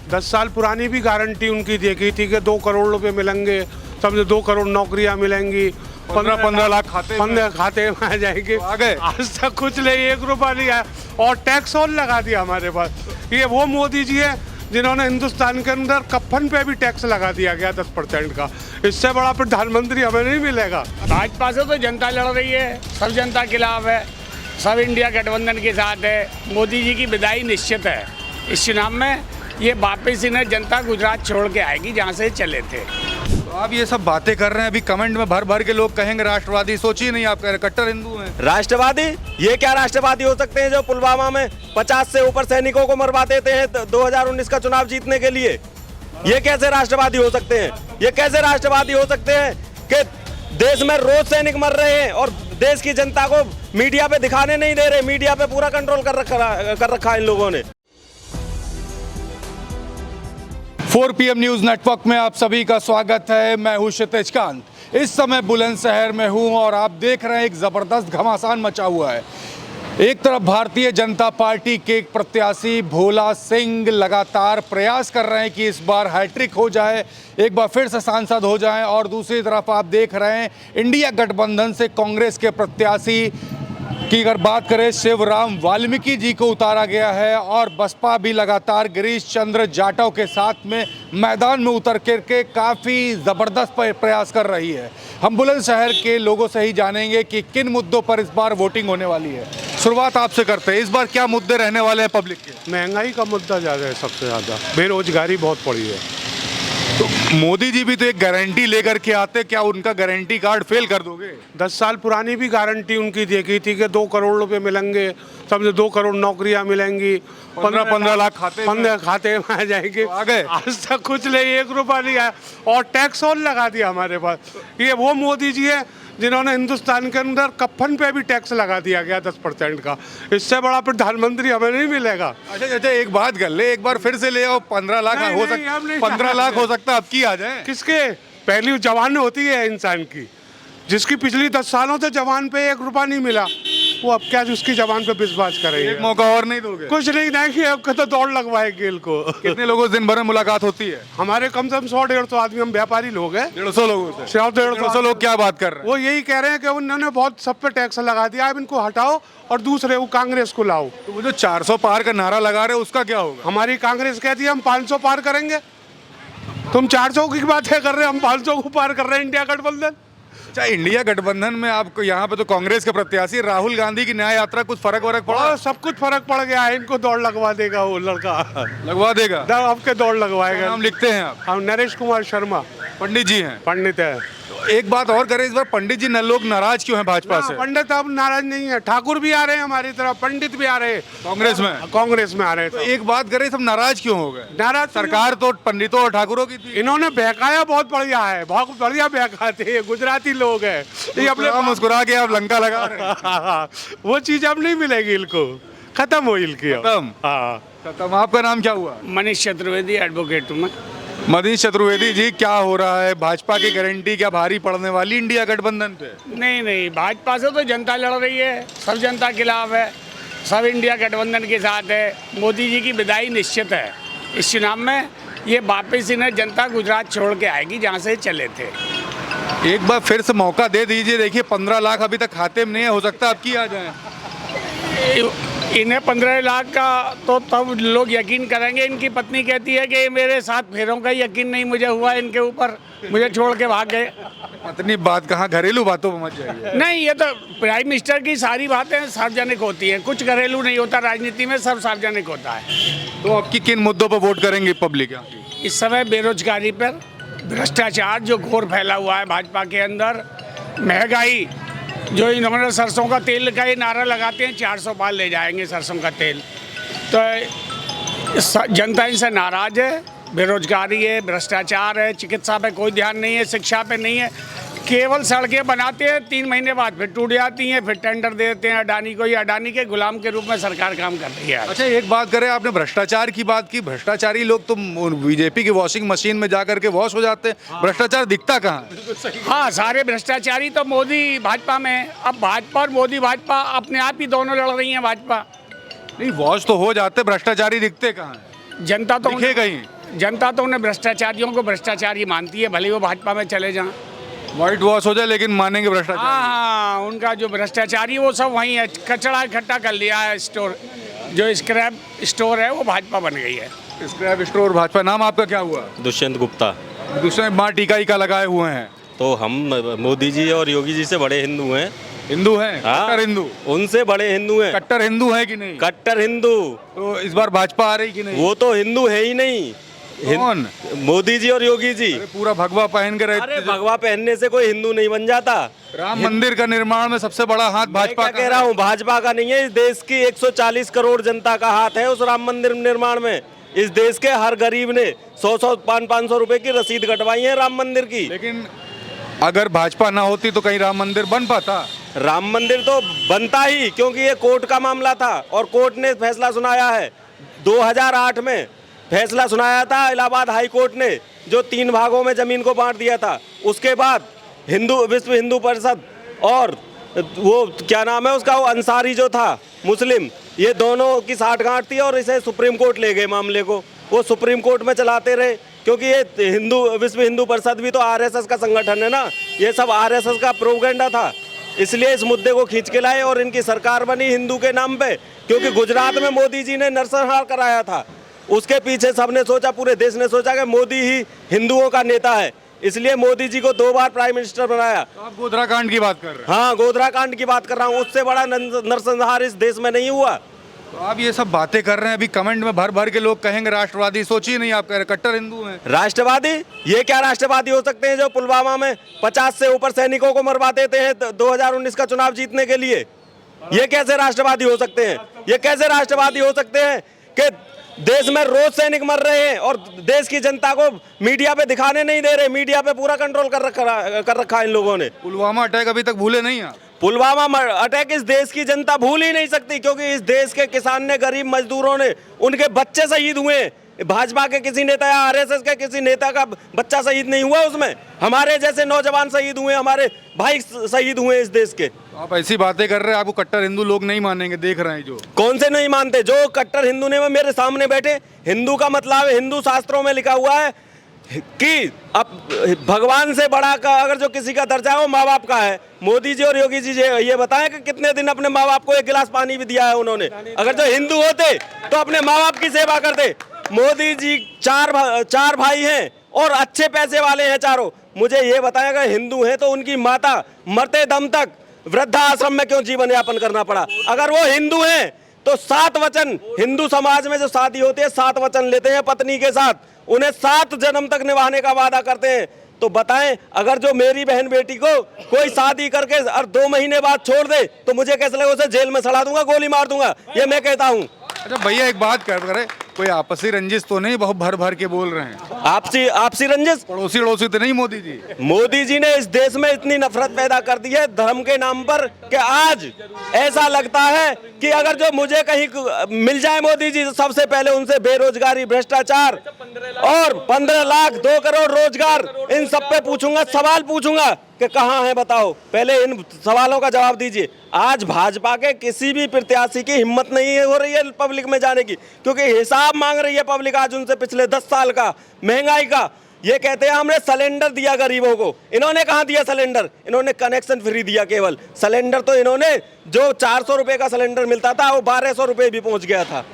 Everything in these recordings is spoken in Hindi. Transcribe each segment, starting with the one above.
10 साल पुरानी भी गारंटी उनकी देखी थी कि 2 करोड़ रुपए मिलेंगे, समझे 2 करोड़ नौकरियां मिलेंगी, 15 लाख खाते में। 15 खाते में आ जाएंगे। तो आ गए? आज तक कुछ नहीं, 1 रुपया नहीं आया और टैक्स और लगा दिया हमारे पास। ये वो मोदी जी है जिन्होंने हिंदुस्तान के अंदर कफन पे भी टैक्स लगा दिया गया 10% का। इससे बड़ा प्रधानमंत्री हमें नहीं मिलेगा। भाजपा से तो जनता लड़ रही है, सब जनता खिलाफ है, सब इंडिया गठबंधन के साथ है। मोदी जी की विदाई निश्चित है इस चुनाव में। ये वापस इन्हें जनता गुजरात छोड़ के आएगी जहाँ से चले थे। तो आप ये सब बातें कर रहे हैं, अभी कमेंट में भर भर के लोग कहेंगे राष्ट्रवादी। सोचिए नहीं, आप कह रहे कट्टर हिंदू हैं। राष्ट्रवादी? ये क्या राष्ट्रवादी हो सकते हैं जो पुलवामा में 50 से ऊपर सैनिकों को मरवा देते हैं 2019 का चुनाव जीतने के लिए? ये कैसे राष्ट्रवादी हो सकते हैं? ये कैसे राष्ट्रवादी हो सकते हैं कि देश में रोज सैनिक मर रहे हैं और देश की जनता को मीडिया पे दिखाने नहीं दे रहे? मीडिया पे पूरा कंट्रोल कर रखा है इन लोगों ने। 4 PM न्यूज नेटवर्क में आप सभी का स्वागत है। मैं हूं क्षितिज कांत। इस समय बुलंदशहर में हूं और आप देख रहे हैं एक जबरदस्त घमासान मचा हुआ है। एक तरफ भारतीय जनता पार्टी के प्रत्याशी भोला सिंह लगातार प्रयास कर रहे हैं कि इस बार हैट्रिक हो जाए, एक बार फिर से सांसद हो जाएं, और दूसरी तरफ आप देख रहे हैं इंडिया गठबंधन से कांग्रेस के प्रत्याशी की अगर बात करें शिवराम वाल्मीकि जी को उतारा गया है और बसपा भी लगातार गिरीश चंद्र जाटव के साथ में मैदान में उतर करके काफ़ी ज़बरदस्त प्रयास कर रही है। हम बुलंदशहर के लोगों से ही जानेंगे कि किन मुद्दों पर इस बार वोटिंग होने वाली है। शुरुआत आपसे करते हैं, इस बार क्या मुद्दे रहने वाले हैं पब्लिक के? महंगाई का मुद्दा ज़्यादा है, सबसे ज़्यादा बेरोजगारी बहुत पड़ी है। तो मोदी जी भी तो एक गारंटी लेकर के आते, क्या उनका गारंटी कार्ड फेल कर दोगे? 10 साल पुरानी भी गारंटी उनकी देखी थी कि 2 करोड़ रुपए मिलेंगे, समझे 2 करोड़ नौकरियां मिलेंगी, 15 लाख खाते में। 15 खाते में आ जाएंगे। तो आ गए? आज तक कुछ नहीं, 1 रुपया नहीं आया और टैक्स और लगा दिया हमारे पास। ये वो मोदी जी है जिन्होंने हिंदुस्तान के अंदर कफन पे भी टैक्स लगा दिया गया 10% का। इससे बड़ा प्रधानमंत्री हमें नहीं मिलेगा। अच्छा, एक बात कर ले, एक बार फिर से ले आओ। 15 लाख नहीं, हो नहीं, सकता, अब नहीं 15 लाख हो सकता अब की आ जाए। किसके? पहली जवान होती है इंसान की, जिसकी पिछली 10 सालों से जवान पे 1 रुपया नहीं मिला, वो अब क्या उसकी जवान पे विश्वास करेंगे? एक मौका और नहीं दोगे? कुछ नहीं देंगे, अब तो दौड़ लगवाएंगे इनको। कितने लोगों से दिन भर में मुलाकात होती है? हमारे कम से कम 100-150 आदमी, हम व्यापारी लोग हैं। 150 लोगों से? 150 लोग क्या बात कर रहे हैं? वो यही कह रहे हैं कि उन्होंने बहुत सब पे टैक्स लगा दिया, अब इनको हटाओ और दूसरे वो कांग्रेस को लाओ। तो वो जो 400 पार का नारा लगा रहे हो उसका क्या होगा? हमारी कांग्रेस कहती है हम 500 पार करेंगे। तुम 400 की बातें कर रहे हैं, हम 500 को पार कर रहे हैं इंडिया गठबंधन। अच्छा, इंडिया गठबंधन में आपको यहाँ पे तो कांग्रेस के प्रत्याशी राहुल गांधी की न्याय यात्रा कुछ फर्क पड़ा? और सब कुछ फर्क पड़ गया है, इनको दौड़ लगवा देगा वो लड़का। लगवा देगा? आपके दौड़ लगवाएगा। नाम लिखते हैं आप? हम नरेश कुमार शर्मा पंडित जी हैं। पंडित है। तो एक बात और करें, इस बार पंडित जी लोग नाराज क्यों हैं भाजपा से? पंडित अब नाराज नहीं है, ठाकुर भी आ रहे हैं हमारी तरफ, पंडित भी आ रहे हैं कांग्रेस में? कांग्रेस में आ रहे हैं। तो एक बात करें, सब नाराज क्यों हो गए? नाराज सरकार तो पंडितों और ठाकुरों की थी। इन्होंने बहकाया बहुत बढ़िया है, बहुत बढ़िया बहकाते हैं, गुजराती लोग हैं ये अपने। मुस्कुरा के आप लंका लगा रहे हैं। वो चीज अब नहीं मिलेगी इनको, खत्म हो इनकी। खत्म? हाँ। खत्म। आपका नाम क्या हुआ? मनीष चतुर्वेदी, एडवोकेट हूँ मैं। मनीष चतुर्वेदी जी, क्या हो रहा है? भाजपा की गारंटी क्या भारी पड़ने वाली इंडिया गठबंधन पे? नहीं, भाजपा से तो जनता लड़ रही है, सब जनता खिलाफ है, सब इंडिया गठबंधन के साथ है। मोदी जी की विदाई निश्चित है इस चुनाव में। ये वापस इन्हें जनता गुजरात छोड़ के आएगी जहाँ से चले थे। एक बार फिर से मौका दे दीजिए। देखिए 15 लाख अभी तक खाते में नहीं है, हो सकता है अब की आ जाए। इन्हें 15 लाख का तो तब लोग यकीन करेंगे। इनकी पत्नी कहती है कि मेरे 7 फेरों का यकीन नहीं मुझे हुआ इनके ऊपर, मुझे छोड़ के भाग गए। पत्नी बात कहाँ, घरेलू बातों में मत जाइए। नहीं, ये तो प्राइम मिनिस्टर की सारी बातें सार्वजनिक होती हैं, कुछ घरेलू नहीं होता राजनीति में, सब सार्वजनिक होता है। तो आपकी किन मुद्दों पर वोट करेंगे पब्लिक? इस समय बेरोजगारी पर, भ्रष्टाचार जो घोर फैला हुआ है भाजपा के अंदर, महंगाई, जो इन्होंने सरसों का तेल का ये नारा लगाते हैं 400 पार ले जाएंगे सरसों का तेल, तो जनता इनसे नाराज है। बेरोजगारी है, भ्रष्टाचार है, चिकित्सा पे कोई ध्यान नहीं है, शिक्षा पे नहीं है, केवल सड़कें बनाते हैं, 3 महीने बाद फिर टूट जाती हैं, फिर टेंडर दे देते हैं अडानी को। ये अडानी के गुलाम के रूप में सरकार काम कर रही है। अच्छा, एक बात करें, आपने भ्रष्टाचार की बात की। भ्रष्टाचारी लोग तो बीजेपी की वॉशिंग मशीन में जाकर के वॉश हो जाते हैं, भ्रष्टाचार दिखता कहाँ है? हाँ, सारे भ्रष्टाचारी तो मोदी भाजपा में। अब भाजपा और मोदी भाजपा अपने आप ही दोनों लड़ रही हैं भाजपा। नहीं, वॉश तो हो जाते, भ्रष्टाचारी दिखते कहाँ है? जनता तो दिखे कहीं जनता तो उन्हें भ्रष्टाचारियों को भ्रष्टाचारी मानती है, भले वो भाजपा में चले जाएं। व्हाइट वॉश हो जाए लेकिन मानेंगे भ्रष्टाचार। हाँ, उनका जो भ्रष्टाचारी वो सब वहीं है, कचरा इकट्ठा कर लिया है। स्टोर जो स्क्रैप स्टोर है वो भाजपा बन गई है। Scrap store Bhajpa. नाम आपका क्या हुआ? दुष्यंत गुप्ता। दूसरे माँ टीका लगाए हुए हैं। तो हम मोदी जी और योगी जी से बड़े हिंदू हैं। हिंदू हैं? हाँ, कट्टर हिंदू? उनसे बड़े हिंदू हैं। कट्टर हिंदू हैं कि नहीं? कट्टर हिंदू। तो इस बार भाजपा आ रही कि नहीं? वो तो हिंदू है ही नहीं। कौन? मोदी जी और योगी जी। अरे पूरा भगवा पहन के अरे रहते। भगवा पहनने से कोई हिंदू नहीं बन जाता। राम मंदिर का निर्माण में सबसे बड़ा हाथ भाजपा मैं का कह रहा हूँ, भाजपा का नहीं है, इस देश की 140 करोड़ जनता का हाथ है उस राम मंदिर निर्माण में। इस देश के हर गरीब ने 100-100 500 रुपए की रसीद कटवाई है राम मंदिर की। लेकिन अगर भाजपा ना होती तो कहीं राम मंदिर बन पाता? राम मंदिर तो बनता ही, क्योंकि ये कोर्ट का मामला था और कोर्ट ने फैसला सुनाया है। 2008 में फैसला सुनाया था इलाहाबाद हाई कोर्ट ने, जो 3 भागों में जमीन को बांट दिया था। उसके बाद विश्व हिंदू परिषद और वो क्या नाम है उसका, वो अंसारी जो था मुस्लिम, ये दोनों की साठगांठ थी और इसे सुप्रीम कोर्ट ले गए मामले को। वो सुप्रीम कोर्ट में चलाते रहे, क्योंकि ये विश्व हिंदू परिषद भी तो आरएसएस का संगठन है ना, ये सब आरएसएस का प्रोपेगेंडा था। इसलिए इस मुद्दे को खींच के लाए और इनकी सरकार बनी हिंदू के नाम पे। क्योंकि गुजरात में मोदी जी ने नरसंहार कराया था, उसके पीछे सबने सोचा, पूरे देश ने सोचा कि मोदी ही हिंदुओं का नेता है, इसलिए मोदी जी को 2 बार प्राइम मिनिस्टर बनाया। तो आप गोधरा कांड की बात कर रहे हैं? हाँ, गोधरा कांड की बात कर रहा हूँ। उससे बड़ा नरसंहार इस देश में नहीं हुआ। तो आप ये सब बातें कर रहे हैं, अभी कमेंट में भर भर के लोग कहेंगे राष्ट्रवादी। सोचिए नहीं, आप कह रहे कट्टर हिंदू हैं। राष्ट्रवादी? ये क्या राष्ट्रवादी हो सकते हैं जो पुलवामा में 50 से ऊपर सैनिकों को मरवा देते हैं 2019 का चुनाव जीतने के लिए? ये कैसे राष्ट्रवादी हो सकते हैं? ये कैसे राष्ट्रवादी हो सकते हैं कि देश में रोज सैनिक मर रहे हैं और देश की जनता को मीडिया पे दिखाने नहीं दे रहे? मीडिया पे पूरा कंट्रोल कर रखा है इन लोगों ने। पुलवामा अटैक अभी तक भूले नहीं आप? पुलवामा अटैक इस देश की जनता भूल ही नहीं सकती, क्योंकि इस देश के किसान ने, गरीब मजदूरों ने, उनके बच्चे शहीद हुए। भाजपा के किसी नेता या आरएसएस के किसी नेता का बच्चा शहीद नहीं हुआ उसमें। हमारे जैसे नौजवान शहीद हुए, हमारे भाई शहीद हुए इस देश के। आप ऐसी बातें कर रहे हैं, आपको कट्टर हिंदू लोग नहीं मानेंगे, देख रहे हैं जो। कौन से नहीं मानते? जो कट्टर हिंदू ने मेरे सामने बैठे। हिंदू का मतलब है, हिंदू शास्त्रों में लिखा हुआ है कि अब भगवान से बड़ा का अगर जो किसी का दर्जा है वो माँ बाप का है। मोदी जी और योगी जी ये बताएं कि कितने दिन अपने माँ बाप को 1 गिलास पानी भी दिया है उन्होंने? अगर जो हिंदू होते तो अपने माँ बाप की सेवा करते। मोदी जी 4 भाई हैं और अच्छे पैसे वाले हैं चारों। मुझे ये बताएं, अगर हिंदू हैं तो उनकी माता मरते दम तक वृद्धाश्रम में क्यों जीवन यापन करना पड़ा? अगर वो हिंदू हैं तो 7 वचन, हिंदू समाज में जो शादी होती है 7 वचन लेते हैं पत्नी के साथ, उन्हें 7 जन्म तक निभाने का वादा करते हैं। तो बताएं, अगर जो मेरी बहन बेटी को कोई शादी करके और 2 महीने बाद छोड़ दे तो मुझे कैसे लगे? उसे जेल में सड़ा दूंगा, गोली मार दूंगा, ये मैं कहता हूँ। अच्छा भैया, एक बात कर रहे, कोई आपसी रंजिश तो नहीं? बहुत भर भर के बोल रहे हैं। आपसी रंजिश? पड़ोसी अड़ोसी तो नहीं मोदी जी? मोदी जी ने इस देश में इतनी नफरत पैदा कर दी है धर्म के नाम पर कि आज ऐसा लगता है कि अगर जो मुझे कहीं मिल जाए मोदी जी, तो सबसे पहले उनसे बेरोजगारी, भ्रष्टाचार और 15 लाख 2 करोड़ रोजगार, इन सब पे पूछूंगा, सवाल पूछूंगा कि कहाँ है बताओ। पहले इन सवालों का जवाब दीजिए। आज भाजपा के किसी भी प्रत्याशी की हिम्मत नहीं हो रही है पब्लिक में जाने की, क्योंकि हिसाब मांग रही है पब्लिक आज उनसे पिछले 10 साल का, महंगाई का। ये कहते हैं हमने सिलेंडर दिया गरीबों को। इन्होंने कहाँ दिया सिलेंडर? इन्होंने कनेक्शन फ्री दिया केवल। सिलेंडर तो इन्होंने, जो 400 रुपए का सिलेंडर मिलता था वो 1200 रुपए भी पहुंच गया था।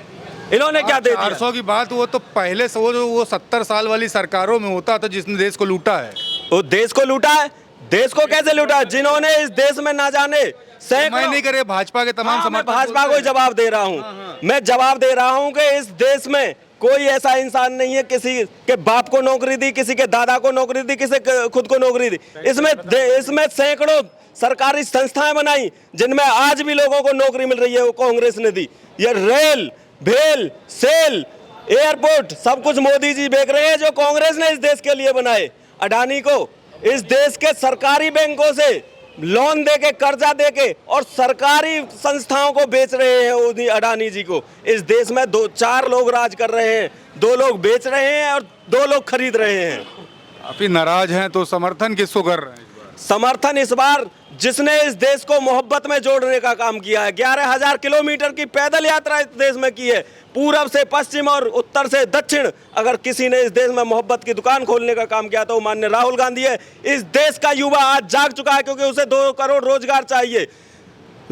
इन्होंने क्या दे दिया? 400 की बात वो तो पहले से वो 70 साल वाली सरकारों में होता था जिसने देश को लूटा है। वो देश को लूटा है? देश को कैसे लूटा? जिन्होंने इस देश में ना जाने मैं नहीं करे भाजपा के तमाम मैं भाजपा को जवाब दे रहा हूँ। मैं जवाब दे रहा हूँ कि इस देश में कोई ऐसा इंसान नहीं है किसी के बाप को नौकरी दी, किसी के दादा को नौकरी दी, किसी खुद को नौकरी दी। इसमें सैकड़ों सरकारी संस्थाएं बनाई जिनमें आज भी लोगों को नौकरी मिल रही है, वो कांग्रेस ने दी। ये रेल, भेल, सेल, एयरपोर्ट सब कुछ मोदी जी बेच रहे हैं जो कांग्रेस ने इस देश के लिए बनाए। अडानी को इस देश के सरकारी बैंकों से लोन देके, कर्जा देके और सरकारी संस्थाओं को बेच रहे हैं उन्हीं अडानी जी को। इस देश में 4 लोग राज कर रहे हैं, 2 लोग बेच रहे हैं और 2 लोग खरीद रहे हैं। काफी नाराज हैं, तो समर्थन किसको कर रहे हैं? समर्थन इस बार जिसने इस देश को मोहब्बत में जोड़ने का काम किया है। 11,000 किलोमीटर की पैदल यात्रा इस देश में की है, पूरब से पश्चिम और उत्तर से दक्षिण। अगर किसी ने इस देश में मोहब्बत की दुकान खोलने का काम किया तो वो माननीय राहुल गांधी है। इस देश का युवा आज जाग चुका है, क्योंकि उसे 2 करोड़ रोजगार चाहिए।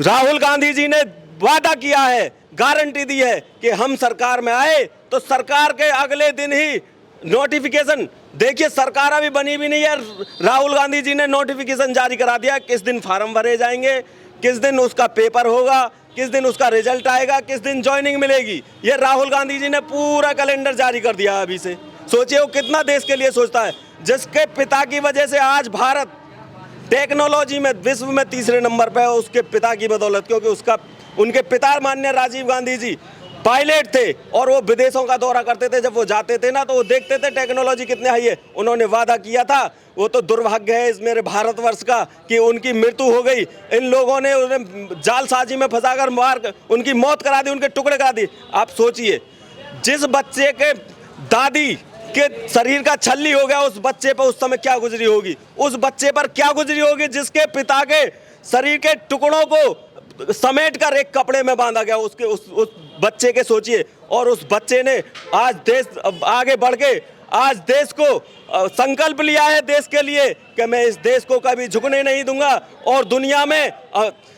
राहुल गांधी जी ने वादा किया है, गारंटी दी है कि हम सरकार में आए तो सरकार के अगले दिन ही नोटिफिकेशन, देखिए सरकार अभी बनी भी नहीं है, राहुल गांधी जी ने नोटिफिकेशन जारी करा दिया, किस दिन फार्म भरे जाएंगे, किस दिन उसका पेपर होगा, किस दिन उसका रिजल्ट आएगा, किस दिन ज्वाइनिंग मिलेगी। ये राहुल गांधी जी ने पूरा कैलेंडर जारी कर दिया अभी से। सोचिए वो कितना देश के लिए सोचता है, जिसके पिता की वजह से आज भारत टेक्नोलॉजी में विश्व में 3रे नंबर पे है, उसके पिता की बदौलत। क्योंकि उनके पिता माननीय राजीव गांधी जी पायलट थे और वो विदेशों का दौरा करते थे। जब वो जाते थे ना तो वो देखते थे टेक्नोलॉजी कितने हाई है। उन्होंने वादा किया था, वो तो दुर्भाग्य है इस मेरे भारतवर्ष का कि उनकी मृत्यु हो गई। इन लोगों ने उन्हें जालसाजी में फंसाकर मार उनकी मौत करा दी, उनके टुकड़े करा दिए। आप सोचिए, जिस बच्चे के दादी के शरीर का छल्ली हो गया, उस बच्चे पर उस समय क्या गुजरी होगी, उस बच्चे पर क्या गुजरी होगी जिसके पिता के शरीर के टुकड़ों को समेट कर एक कपड़े में बांधा गया। उसके उस बच्चे के सोचिए। और उस बच्चे ने आज देश आगे बढ़ के आज देश को संकल्प लिया है देश के लिए कि मैं इस देश को कभी झुकने नहीं दूंगा। और दुनिया में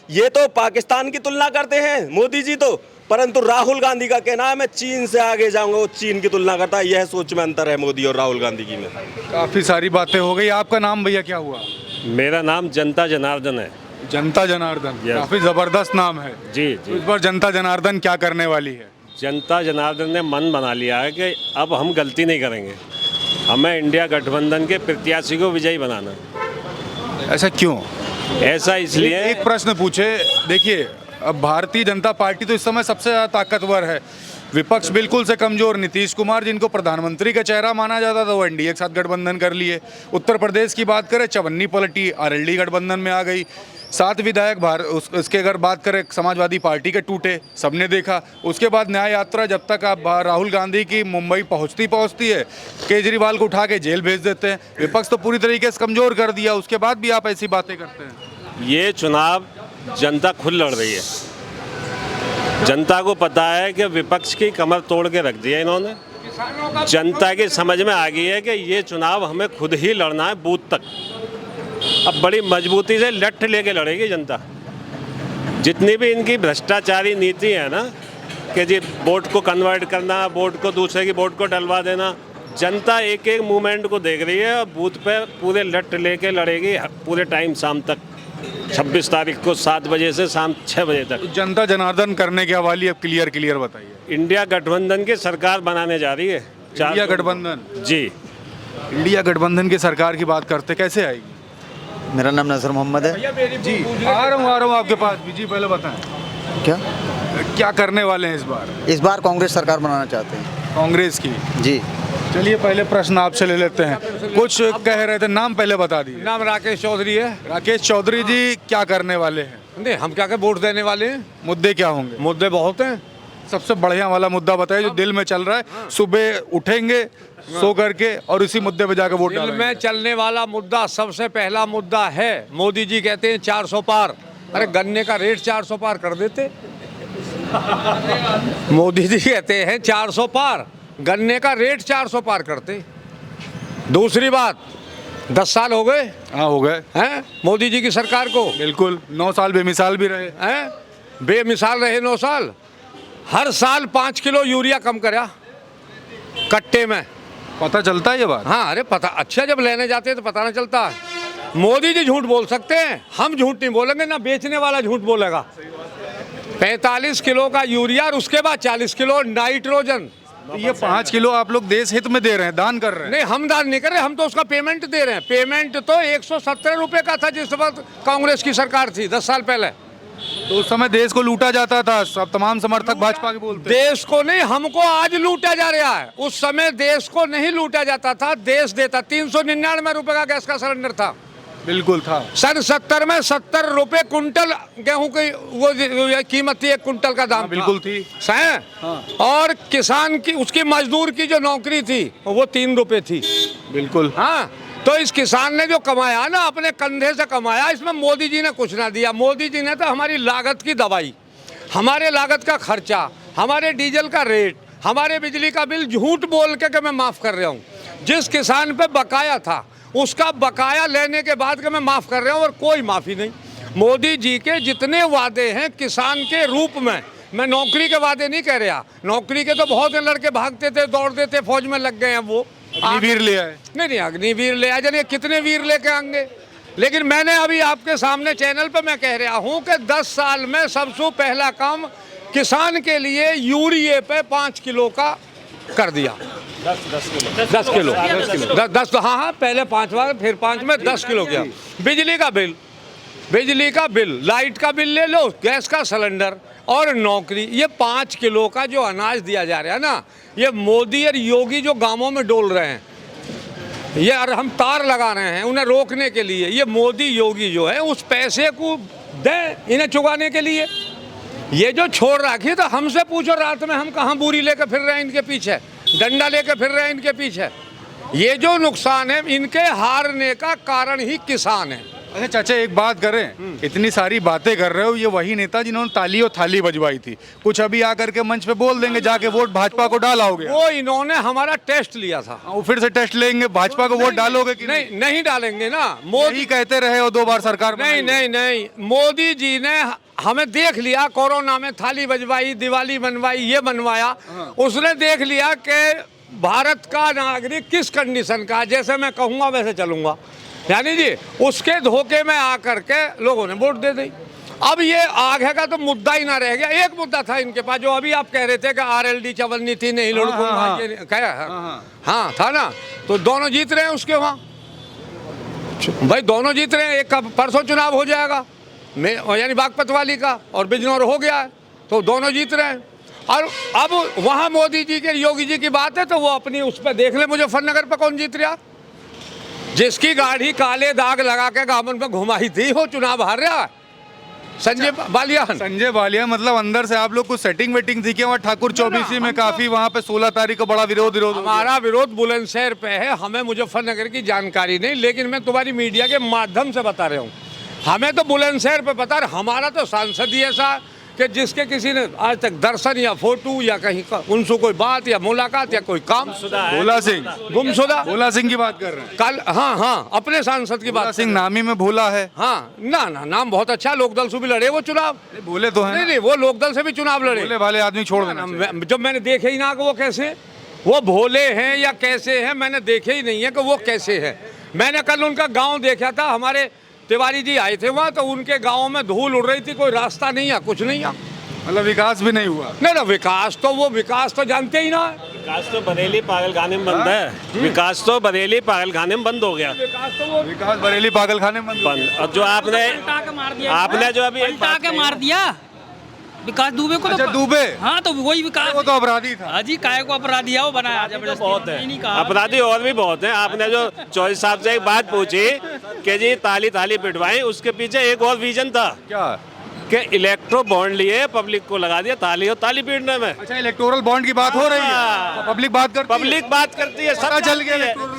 ये तो पाकिस्तान की तुलना करते हैं मोदी जी तो, परंतु राहुल गांधी का कहना है मैं चीन से आगे जाऊंगा, वो चीन की तुलना करता है। यह सोच में अंतर है मोदी और राहुल गांधी की में। काफ़ी सारी बातें हो गई। आपका नाम भैया क्या हुआ? मेरा नाम जनता जनार्दन है। जनता जनार्दन, Yes. काफी जबरदस्त नाम है। जी तो जी। इस बार जनता जनार्दन क्या करने वाली है? जनता जनार्दन ने मन बना लिया है कि अब हम गलती नहीं करेंगे, हमें इंडिया गठबंधन के प्रत्याशी को विजयी बनाना। ऐसा क्यों? ऐसा इसलिए एक प्रश्न पूछे, देखिए अब भारतीय जनता पार्टी तो इस समय सबसे ज़्यादा ताकतवर है, विपक्ष बिल्कुल से कमजोर। नीतीश कुमार जिनको प्रधानमंत्री का चेहरा माना जाता था वो एनडीए के साथ गठबंधन कर लिए। उत्तर प्रदेश की बात करें, चवन्नी पलटी, आरएलडी गठबंधन में आ गई। 7 विधायक उसके अगर बात करें समाजवादी पार्टी के टूटे, सबने देखा। उसके बाद न्याय यात्रा जब तक आप राहुल गांधी की मुंबई पहुंचती है, केजरीवाल को उठा के जेल भेज देते हैं। विपक्ष तो पूरी तरीके से कमजोर कर दिया, उसके बाद भी आप ऐसी बातें करते हैं। ये चुनाव जनता खुद लड़ रही है। जनता को पता है कि विपक्ष की कमर तोड़ के रख दिया इन्होंने। जनता की समझ में आ गई है कि ये चुनाव हमें खुद ही लड़ना है बूथ तक। अब बड़ी मजबूती से लठ लेके लड़ेगी जनता। जितनी भी इनकी भ्रष्टाचारी नीति है ना कि जी वोट को कन्वर्ट करना, वोट को दूसरे की वोट को डलवा देना, जनता एक एक मूवमेंट को देख रही है और बूथ पे पूरे लठ लेके लड़ेगी पूरे टाइम शाम तक। 26 तारीख को 7 बजे से शाम 6 बजे तक। जनता जनार्दन करने के हवाले अब क्लियर बताइए। इंडिया गठबंधन की सरकार बनाने जा रही है। इंडिया गठबंधन? जी। इंडिया गठबंधन की सरकार की बात करते, कैसे आएगी? मेरा नाम नजर मोहम्मद है जी। आ रहा हूँ आपके पास भी। जी पहले बताएं क्या करने वाले हैं इस बार? इस बार कांग्रेस सरकार बनाना चाहते हैं। कांग्रेस की? जी। चलिए पहले प्रश्न आपसे ले लेते हैं। कुछ कह रहे थे, नाम पहले बता दीजिए। नाम राकेश चौधरी है। राकेश चौधरी जी, क्या करने वाले हैं? नहीं, हम क्या वोट देने वाले हैं। मुद्दे क्या होंगे? मुद्दे बहुत हैं। सबसे बढ़िया वाला मुद्दा बताइए जो दिल में चल रहा है। सुबह उठेंगे सो करके और इसी मुद्दे पे जाकर वोट दिल डालेंगे। में चलने वाला मुद्दा, सबसे पहला मुद्दा है, मोदी जी कहते हैं 400 पार। अरे गन्ने का रेट 400 पार कर देते। मोदी जी कहते हैं 400 पार, गन्ने का रेट 400 पार करते। दूसरी बात, 10 साल हो गए। हाँ हो गए हैं मोदी जी की सरकार को। बिल्कुल। 9 साल बेमिसाल भी रहे हैं, बेमिसाल रहे 9 साल। हर साल 5 किलो यूरिया कम करा कट्टे में। पता चलता है ये बात? हाँ, अरे पता, अच्छा जब लेने जाते हैं तो पता ना चलता है। मोदी जी झूठ बोल सकते हैं, हम झूठ नहीं बोलेंगे, ना बेचने वाला झूठ बोलेगा। 45 किलो का यूरिया और उसके बाद 40 किलो नाइट्रोजन। ये 5 किलो आप लोग देश हित में दे रहे हैं, दान कर रहे हैं? नहीं, हम दान नहीं कर रहे, हम तो उसका पेमेंट दे रहे हैं। पेमेंट तो 117 रुपए का था जिस वक्त कांग्रेस की सरकार थी 10 साल पहले। तो उस समय देश को लूटा जाता था, सब तमाम समर्थक भाजपा के बोलते। देश को नहीं, हमको आज लूटा जा रहा है। उस समय देश को नहीं लूटा जाता था, देश देता। 399 रुपए का गैस का सिलेंडर था। बिल्कुल था। सन 70 में 70 रुपए कुंटल गेहूं की वो कीमत थी, 1 कुंटल का दाम। बिल्कुल थी। हाँ। और किसान की, उसकी मजदूर की जो नौकरी थी वो 3 रुपए थी। बिल्कुल। हाँ, तो इस किसान ने जो कमाया ना अपने कंधे से कमाया, इसमें मोदी जी ने कुछ ना दिया। मोदी जी ने तो हमारी लागत की दवाई, हमारे लागत का खर्चा, हमारे डीजल का रेट, हमारे बिजली का बिल झूठ बोल के मैं माफ़ कर रहा हूँ। जिस किसान पे बकाया था उसका बकाया लेने के बाद के मैं माफ़ कर रहा हूँ, और कोई माफ़ी नहीं। मोदी जी के जितने वादे हैं किसान के रूप में, मैं नौकरी के वादे नहीं कह रहा, नौकरी के तो बहुत लड़के भागते थे, दौड़ते थे, फौज में लग गए हैं वो। अग्निवीर ले आए। नहीं, अग्निवीर ले आए, जानिए कितने वीर लेके आएंगे। लेकिन मैंने अभी आपके सामने चैनल पे मैं कह रहा हूँ कि 10 साल में सबसे पहला काम किसान के लिए यूरिया पे 5 किलो का कर दिया। 10 किलो, हाँ, पहले 5 बार, फिर 5 में 10 किलो किया। बिजली का बिल, लाइट का बिल ले लो, गैस का सिलेंडर और नौकरी, ये 5 किलो का जो अनाज दिया जा रहा है ना, ये मोदी और योगी जो गांवों में डोल रहे हैं, ये और हम तार लगा रहे हैं उन्हें रोकने के लिए, ये मोदी योगी जो है उस पैसे को दें इन्हें चुकाने के लिए। ये जो छोड़ रखी तो हमसे पूछो रात में हम कहाँ बोरी लेकर फिर रहे हैं इनके पीछे, डंडा लेकर फिर रहे हैं इनके पीछे। ये जो नुकसान है इनके हारने का कारण ही किसान है। अच्छा चाचा, एक बात करें, इतनी सारी बातें कर रहे हो, ये वही नेता जिन्होंने ताली और थाली बजवाई थी, कुछ अभी आकर के मंच पे बोल देंगे जाके वोट भाजपा को डालोगे? वो इन्होंने हमारा टेस्ट लिया था, वो फिर से टेस्ट लेंगे, भाजपा को वोट डालोगे कि नहीं? नहीं डालेंगे ना। मोदी कहते रहे हो 2 बार सरकार नहीं, मोदी जी ने हमें देख लिया, कोरोना में थाली बजवाई, दिवाली बनवाई, ये बनवाया। उसने देख लिया कि भारत का नागरिक किस कंडीशन का, जैसे मैं कहूँगा वैसे चलूँगा, यानी जी उसके धोखे में आकर के लोगों ने वोट दे दी। अब ये आगे का तो मुद्दा ही ना रह गया। एक मुद्दा था इनके पास जो अभी आप कह रहे थे कि RLD चवन्नी थी, नहीं लड़ूंगा, हाँ था ना, तो दोनों जीत रहे हैं उसके वहाँ। भाई दोनों जीत रहे हैं, एक का परसों चुनाव हो जाएगा यानी बागपत वाली का, और बिजनौर हो गया है, तो दोनों जीत रहे हैं। और अब वहाँ मोदी जी के योगी जी की बात है तो वो अपनी उस पर देख ले, मुजफ्फरनगर पर कौन जीत रहा, जिसकी गाड़ी काले दाग लगा के गामन में घुमाई थी वो चुनाव हार रहा है, संजय बालिया। मतलब अंदर से आप लोग कुछ सेटिंग वेटिंग थी क्या वहाँ ठाकुर चौबीसी में? काफी वहाँ पे 16 तारीख को बड़ा विरोध हमारा विरोध बुलंदशहर पे है, हमें मुजफ्फरनगर की जानकारी नहीं, लेकिन मैं तुम्हारी मीडिया के माध्यम से बता रहा हूँ, हमें तो बुलंदशहर पे पता है। हमारा तो सांसद ही ऐसा कि जिसके किसी ने आज तक दर्शन या फोटो या कहीं का उनसे कोई बात या मुलाकात या कोई काम, गुमशुदा भोला सिंह की बात कर रहे हैं कल। हाँ, अपने सांसद की बात। सिंह नामी में भोला है। हाँ ना, नाम बहुत अच्छा, लोकदल से भी लड़े वो चुनाव। बोले तो है नहीं, वो लोकदल से भी चुनाव लड़े। भोले वाले आदमी छोड़ देना। जब मैंने देखे ही ना कि वो कैसे, वो भोले हैं या कैसे हैं, मैंने देखे ही नहीं है कि वो कैसे है। मैंने कल उनका गाँव देखा था, हमारे तिवारी जी आए थे वहाँ, तो उनके गांव में धूल उड़ रही थी, कोई रास्ता नहीं है, कुछ नहीं है, मतलब विकास भी नहीं हुआ। नहीं, विकास तो जानते ही ना है। विकास तो बरेली पागलखाने में बंद है, विकास तो बरेली पागलखाने में बंद हो गया, विकास बरेली पागलखाने में बंद। और जो आपने जो अभी मार दिया विकास दुबे को, अच्छा दुबे, हाँ तो वही विकास, वो तो अपराधी था। हाँ जी, काय को अपराधी है वो बनाया, जबरदस्ती बहुत है, अपराधी और भी बहुत हैं। आपने जो चौधरी साहब से एक बात पूछी कि जी ताली थाली पिटवाई, उसके पीछे एक और रीजन था क्या कि इलेक्ट्रो बॉन्ड लिए पब्लिक को लगा दिया ताली और ताली पीटने में। अच्छा, इलेक्टोरल बॉन्ड की बात हो रही है, पब्लिक बात करती है, सब चल गया,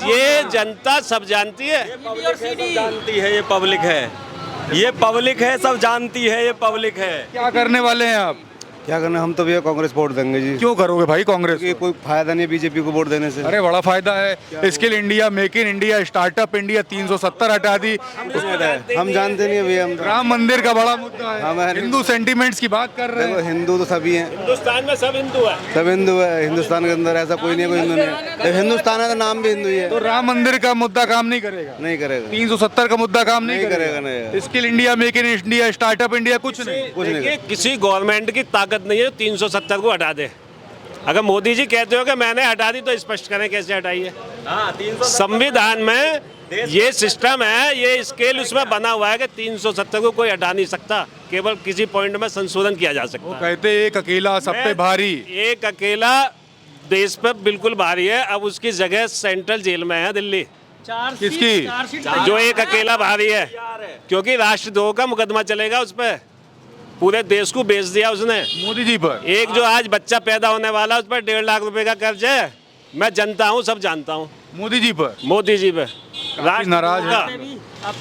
ये जनता सब जानती है, ये पब्लिक है, ये पब्लिक है, सब जानती है, ये पब्लिक है। क्या करने वाले हैं आप? क्या करना, हम तो भैया कांग्रेस वोट देंगे जी। क्यों करोगे भाई कांग्रेस? कोई फायदा नहीं है बीजेपी को वोट देने से। अरे बड़ा फायदा है, skill India, make in India, startup India 370 हटा दी। हम जानते नहीं है भैया, हम राम मंदिर का बड़ा मुद्दा है, हिंदू सेंटिमेंट्स की बात कर रहे हैं। हिंदू तो सभी हैं, हिंदुस्तान में सब हिंदू है, सब हिंदू है, हिंदुस्तान के अंदर ऐसा कोई नहीं है कोई हिंदू नहीं। हिंदुस्तान है तो नाम भी हिंदू ही है। तो राम मंदिर का मुद्दा काम नहीं करेगा? नहीं करेगा। 370 का मुद्दा काम नहीं करेगा। Skill India, make in India, startup India कुछ नहीं। किसी गवर्नमेंट की ताकत नहीं है 370 को हटा दे। अगर मोदी जी कहते हो कि मैंने हटा दी तो स्पष्ट करें कैसे हटाई है। संविधान में ये सिस्टम है, ये स्केल उसमें बना हुआ है कि 370 को कोई हटा नहीं सकता, केवल किसी पॉइंट में संशोधन किया जा सकता है। कहते एक अकेला सब पे भारी, एक अकेला देश पर बिल्कुल भारी है। अब उसकी जगह सेंट्रल जेल में है दिल्ली। किसकी? जो एक अकेला भारी है, क्योंकि राष्ट्रद्रोह का मुकदमा चलेगा उस पर, पूरे देश को बेच दिया उसने मोदी जी पर। एक जो आज बच्चा पैदा होने वाला उस पर 1.5 लाख रुपए का कर्ज है, मैं जनता हूँ, सब जानता हूँ। मोदी जी पर? मोदी जी पे नाराज है।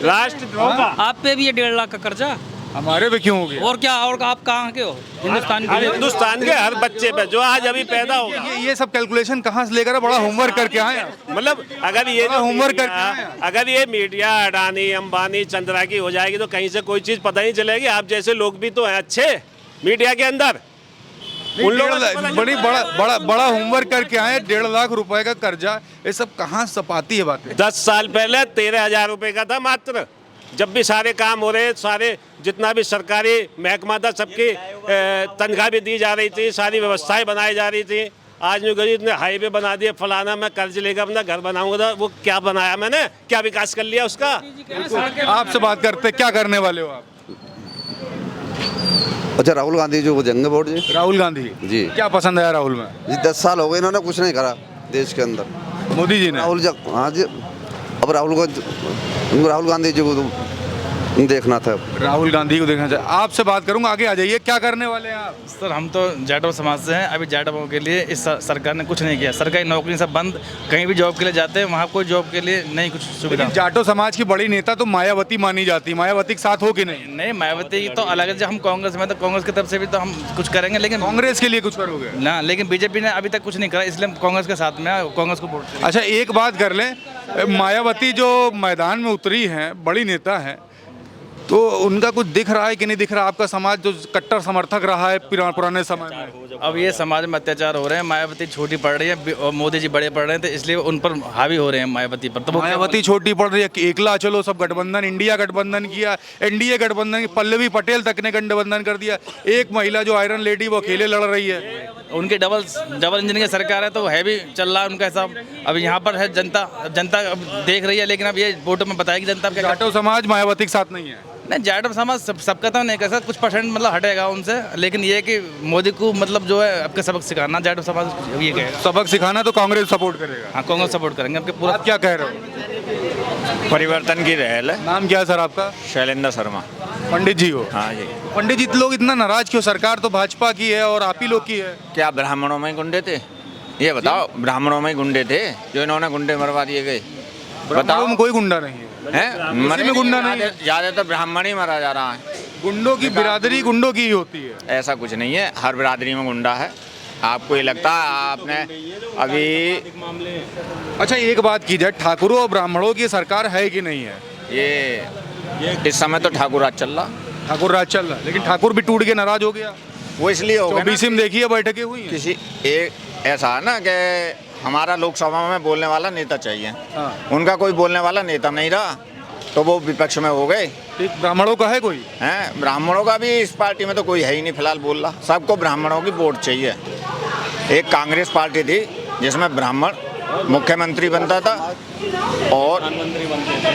राष्ट्रद्रोह का। आप पे भी ये 1.5 लाख का कर्जा। हमारे पे क्यों हो गया? और क्या, और आप कहाँ के हो? हिंदुस्तान के। हिंदुस्तान के हर बच्चे पे जो आज अभी पैदा होगा, ये सब कैलकुलेशन कहाँ से लेकर बड़ा होमवर्क करके आए आप? मतलब अगर ये बड़ा होमवर्क करके मीडिया- आए हैं। अगर ये मीडिया अडानी अंबानी चंद्रा की हो जाएगी तो कहीं से कोई चीज पता नहीं चलेगी। आप जैसे लोग भी तो हैं अच्छे मीडिया के अंदर, उन लोगों को पता बड़ी चलता है। बड़ा होमवर्क करके आए। 1.5 लाख रुपए का कर्जा, ये सब कहाँ सपाती है बातें? 10 साल पहले 13,000 रुपए का था मात्र। जब भी सारे काम हो रहे, सारे जितना भी सरकारी महकमा था सबकी तनख्वाह भी दी जा रही थी, सारी व्यवस्थाएं बनाई जा रही थी। आज में गरीब ने हाईवे बना दिए, फलाना, मैं कर्ज लेकर अपना घर बनाऊंगा। वो क्या बनाया मैंने, क्या विकास कर लिया उसका? आपसे बात करते, क्या करने वाले हो आप? अच्छा, राहुल गांधी जो जंगे वोट जी राहुल गांधी जी। क्या पसंद है राहुल में? जी 10 साल हो गए इन्होंने कुछ नहीं करा देश के अंदर। मोदी जी ने। हाँ जी, अब राहुल गांधी जी को तो देखना था। राहुल गांधी को देखना चाहिए। आपसे बात करूंगा, आगे आ जाइए। क्या करने वाले हैं आप? सर हम तो जाटव समाज से हैं। अभी जाटवों के लिए इस सरकार ने कुछ नहीं किया। सरकारी नौकरी सब बंद, कहीं भी जॉब के लिए जाते हैं वहाँ कोई जॉब के लिए नहीं कुछ सुविधा। लेकिन जाटो समाज की बड़ी नेता तो मायावती मानी जाती, मायावती के साथ हो कि नहीं? नहीं, मायावती तो अलग है। जब हम कांग्रेस में तो कांग्रेस की तरफ से भी तो हम कुछ करेंगे, लेकिन कांग्रेस के लिए कुछ करोगे? ना, लेकिन बीजेपी ने अभी तक कुछ नहीं करा, इसलिए हम कांग्रेस के साथ में हैं, कांग्रेस को वोट देंगे। अच्छा, एक बात कर लें, मायावती जो मैदान में उतरी हैं, बड़ी नेता है, तो उनका कुछ दिख रहा है कि नहीं दिख रहा? आपका समाज जो कट्टर समर्थक रहा है पुराने समय में, अब ये समाज में अत्याचार हो रहे हैं। मायावती छोटी पड़ रही है और मोदी जी बड़े पड़ रहे हैं, तो इसलिए उन पर हावी हो रहे हैं मायावती पर। तो वो मायावती छोटी पड़ रही है। एकला चलो, सब गठबंधन, इंडिया गठबंधन किया, एनडीए गठबंधन, पल्लवी पटेल तक ने गठबंधन कर दिया। एक महिला जो आयरन लेडी, वो अकेले लड़ रही है। उनकी डबल इंजन की सरकार है, तो है भी चल रहा है उनका हिसाब। अब यहाँ पर है जनता, अब जनता अब देख रही है, लेकिन अब ये वोटों में बताएगी जनता क्या। जाटो समाज मायावती के साथ नहीं है। नहीं, जाटव समाज सबका तो नहीं कर सकता, कुछ परसेंट मतलब हटेगा उनसे, लेकिन ये कि मोदी को मतलब जो है आपके सबक सिखाना, जाटव समाज ये कहेगा। सबक सिखाना तो कांग्रेस सपोर्ट करेगा। हाँ, कांग्रेस सपोर्ट करेंगे आपके पूरा। आप क्या कह रहे हो? परिवर्तन की रहल है। नाम क्या है सर आपका? शैलेंद्र शर्मा। पंडित जी हो? हाँ जी। पंडित जी, लोग इतना नाराज क्यों? सरकार तो भाजपा की है और आप ही लोग की है। क्या ब्राह्मणों में गुंडे थे? ये बताओ, ब्राह्मणों में गुंडे थे जो इन्होंने गुंडे मरवा दिए गए? बताओ, में कोई गुंडा नहीं है। मरे में गुंडा नहीं है। ज्यादातर ब्राह्मण ही मरा जा रहा है। गुंडों की बिरादरी गुंडों की ही होती है। ऐसा कुछ नहीं है, हर बिरादरी में गुंडा है। आपको ये लगता है आपने अभी? अच्छा, एक बात की जाए, ठाकुरों और ब्राह्मणों की सरकार है कि नहीं है? ये इस समय तो ठाकुर राज चल रहा। ठाकुर राज चल रहा है, लेकिन ठाकुर भी टूट के नाराज हो गया। वो इसलिए हो गया ना 24 में देखिए बैठकें हुई हैं। किसी एक ऐसा है ना कि हमारा लोकसभा में बोलने वाला नेता चाहिए। हाँ। उनका कोई बोलने वाला नेता नहीं रहा, तो वो विपक्ष में हो गए। ठीक, ब्राह्मणों का है कोई? हैं, ब्राह्मणों का भी इस पार्टी में तो कोई है ही नहीं फिलहाल बोल रहा। सबको ब्राह्मणों की वोट चाहिए। एक कांग्रेस पार्टी थी जिसमें ब्राह्मण मुख्यमंत्री बनता था और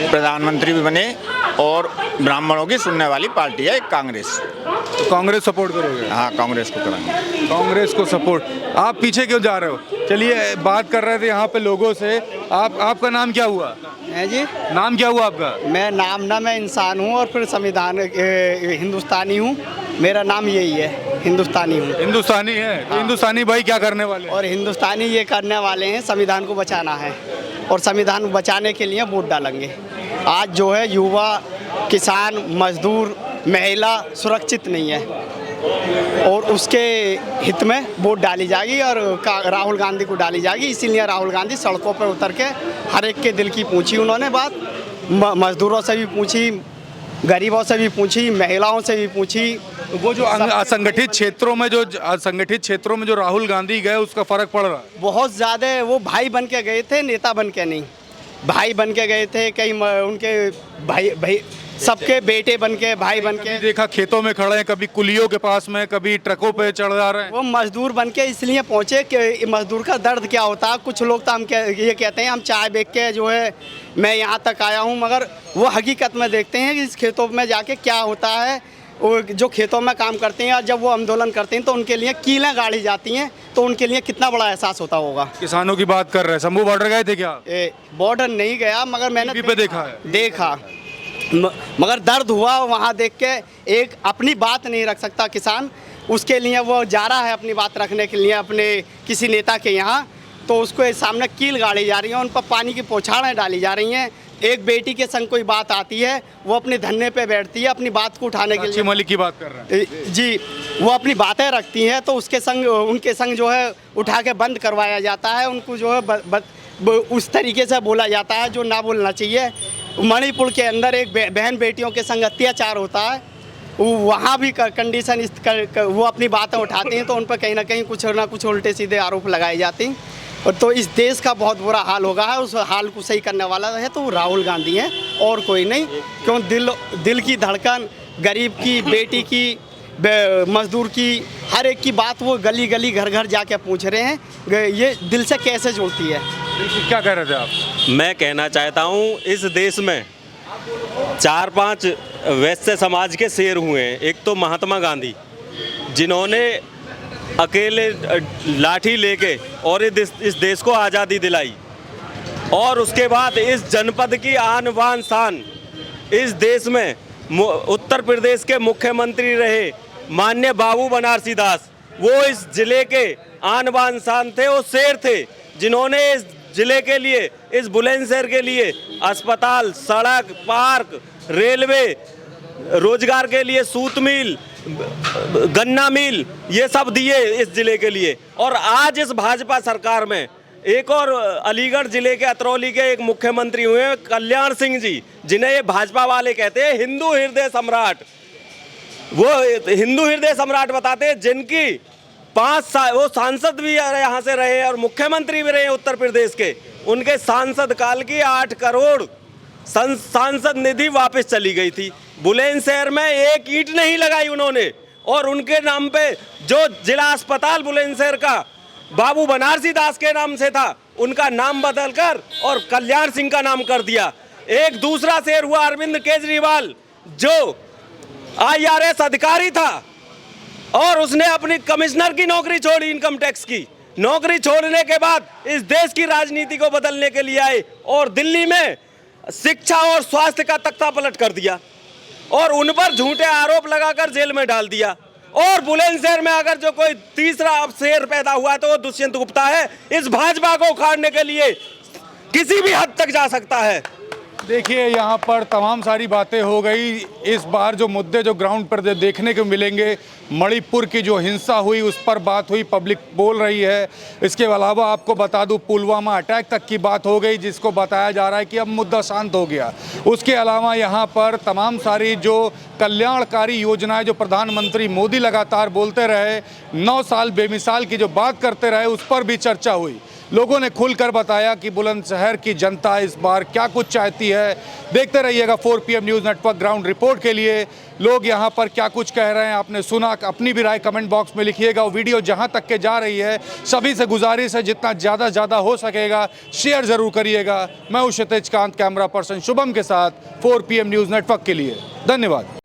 प्रधानमंत्री भी बने, और ब्राह्मणों की सुनने वाली पार्टी है एक कांग्रेस। तो कांग्रेस सपोर्ट करोगे? हाँ, कांग्रेस को करेंगे। कांग्रेस को सपोर्ट। आप पीछे क्यों जा रहे हो? चलिए, बात कर रहे थे यहाँ पे लोगों से। आपका नाम क्या हुआ है जी? नाम क्या हुआ आपका? मैं इंसान हूँ और फिर संविधान हिंदुस्तानी हूँ। मेरा नाम यही है, हिंदुस्तानी हूँ। हिंदुस्तानी है? तो हिंदुस्तानी भाई क्या करने वाले हैं? और हिंदुस्तानी ये करने वाले हैं, संविधान को बचाना है, और संविधान को बचाने के लिए वोट डालेंगे। आज जो है युवा, किसान, मजदूर, महिला सुरक्षित नहीं है, और उसके हित में वोट डाली जाएगी और राहुल गांधी को डाली जाएगी। इसीलिए राहुल गांधी सड़कों पर उतर के हर एक के दिल की पूछी उन्होंने बात। मजदूरों से भी पूछी, गरीबों से भी पूछी, महिलाओं से भी पूछी। वो जो असंगठित क्षेत्रों में जो राहुल गांधी गए, उसका फर्क पड़ रहा है बहुत ज़्यादा। वो भाई बन के गए थे, नेता बन के नहीं। भाई बन के गए थे, कहीं उनके भाई सबके बेटे बन के, भाई बन के। देखा खेतों में खड़े हैं, कभी कुलियों के पास में, कभी ट्रकों पे चढ़ जा रहे हैं। वो मजदूर बन के इसलिए पहुँचे कि मजदूर का दर्द क्या होता है। कुछ लोग तो हम ये कहते हैं हम चाय बेच के जो है मैं यहाँ तक आया हूँ, मगर वो हकीकत में देखते हैं कि इस खेतों में जाके क्या होता है। वो जो खेतों में काम करते हैं और जब वो आंदोलन करते हैं तो उनके लिए कीलें गाड़ी जाती हैं, तो उनके लिए कितना बड़ा एहसास होता होगा। किसानों की बात कर रहे हैं, शंभू बॉर्डर गए थे क्या? बॉर्डर नहीं गया, मगर मैंने पे देखा मगर दर्द हुआ वहाँ देख के। एक अपनी बात नहीं रख सकता किसान, उसके लिए वो जा रहा है अपनी बात रखने के लिए अपने किसी नेता के यहाँ, तो उसको सामने कील गाड़ी जा रही है, उन पर पानी की पोछाड़ें डाली जा रही हैं। एक बेटी के संग कोई बात आती है, वो अपने धरने पे बैठती है अपनी बात को उठाने के लिए। मलिक की बात कर रहे हैं जी, वो अपनी बातें रखती हैं तो उसके संग उनके संग जो है उठा के बंद करवाया जाता है, उनको जो है उस तरीके से बोला जाता है जो ना बोलना चाहिए। मणिपुर के अंदर एक बहन बेटियों के संग अत्याचार होता है, वहाँ भी कंडीशन वो अपनी बातें उठाते हैं तो उन पर कहीं ना कहीं कुछ ना कुछ उल्टे सीधे आरोप लगाए जाते हैं। और तो इस देश का बहुत बुरा हाल होगा है, उस हाल को सही करने वाला है तो राहुल गांधी हैं और कोई नहीं। क्यों दिल की धड़कन, गरीब की, बेटी की, मजदूर की, हर एक की बात वो गली गली घर घर जाके पूछ रहे हैं, ये दिल से कैसे जुड़ती है। क्या कह रहे थे आप? मैं कहना चाहता हूँ इस देश में 4-5 वैश्य समाज के शेर हुए हैं। एक तो महात्मा गांधी, जिन्होंने अकेले लाठी लेके और इस देश को आज़ादी दिलाई, और उसके बाद इस जनपद की आन बान शान, इस देश में उत्तर प्रदेश के मुख्यमंत्री रहे माननीय बाबू बनारसी दास, वो इस जिले के आन बान शान थे, वो शेर थे जिन्होंने इस जिले के लिए, इस बुलंदशहर के लिए अस्पताल, सड़क, पार्क, रेलवे, रोजगार के लिए सूत मिल, गन्ना मिल, ये सब दिए इस जिले के लिए। और आज इस भाजपा सरकार में एक और अलीगढ़ जिले के अतरौली के एक मुख्यमंत्री हुए कल्याण सिंह जी, जिन्हें ये भाजपा वाले कहते हैं हिंदू हृदय सम्राट। वो हिंदू हृदय सम्राट बताते हैं, जिनकी 5 साल वो सांसद भी यहाँ से रहे और मुख्यमंत्री भी रहे उत्तर प्रदेश के। उनके सांसद काल की 8 करोड़ सांसद निधि वापस चली गई थी। बुलंदशहर में एक ईंट नहीं लगाई उन्होंने, और उनके नाम पे जो जिला अस्पताल बुलंदशहर का बाबू बनारसी दास के नाम से था, उनका नाम बदलकर और कल्याण सिंह का नाम कर दिया। एक दूसरा शेर हुआ अरविंद केजरीवाल, जो IRS अधिकारी था और उसने अपनी कमिश्नर की नौकरी छोड़ी, इनकम टैक्स की नौकरी छोड़ने के बाद इस देश की राजनीति को बदलने के लिए आए और दिल्ली में शिक्षा और स्वास्थ्य का तख्ता पलट कर दिया और उन पर झूठे आरोप लगाकर जेल में डाल दिया। और बुलंदशहर में अगर जो कोई तीसरा अब शेर पैदा हुआ तो वो दुष्यंत गुप्ता है। इस भाजपा को उखाड़ने के लिए किसी भी हद तक जा सकता है। देखिए, यहाँ पर तमाम सारी बातें हो गई। इस बार जो मुद्दे जो ग्राउंड पर देखने को मिलेंगे, मणिपुर की जो हिंसा हुई उस पर बात हुई, पब्लिक बोल रही है। इसके अलावा आपको बता दूं, पुलवामा अटैक तक की बात हो गई, जिसको बताया जा रहा है कि अब मुद्दा शांत हो गया। उसके अलावा यहाँ पर तमाम सारी जो कल्याणकारी योजनाएं जो प्रधानमंत्री मोदी लगातार बोलते रहे, 9 साल बेमिसाल की जो बात करते रहे, उस पर भी चर्चा हुई। लोगों ने खुलकर बताया कि बुलंदशहर की जनता इस बार क्या कुछ चाहती है। देखते रहिएगा 4 PM news network ground report के लिए। लोग यहाँ पर क्या कुछ कह रहे हैं आपने सुना, अपनी भी राय कमेंट बॉक्स में लिखिएगा। वीडियो जहाँ तक के जा रही है, सभी से गुजारिश है जितना ज़्यादा हो सकेगा शेयर ज़रूर करिएगा। मैं हूँ क्षितिज कांत, कैमरा पर्सन शुभम के साथ 4 PM न्यूज़ नेटवर्क के लिए। धन्यवाद।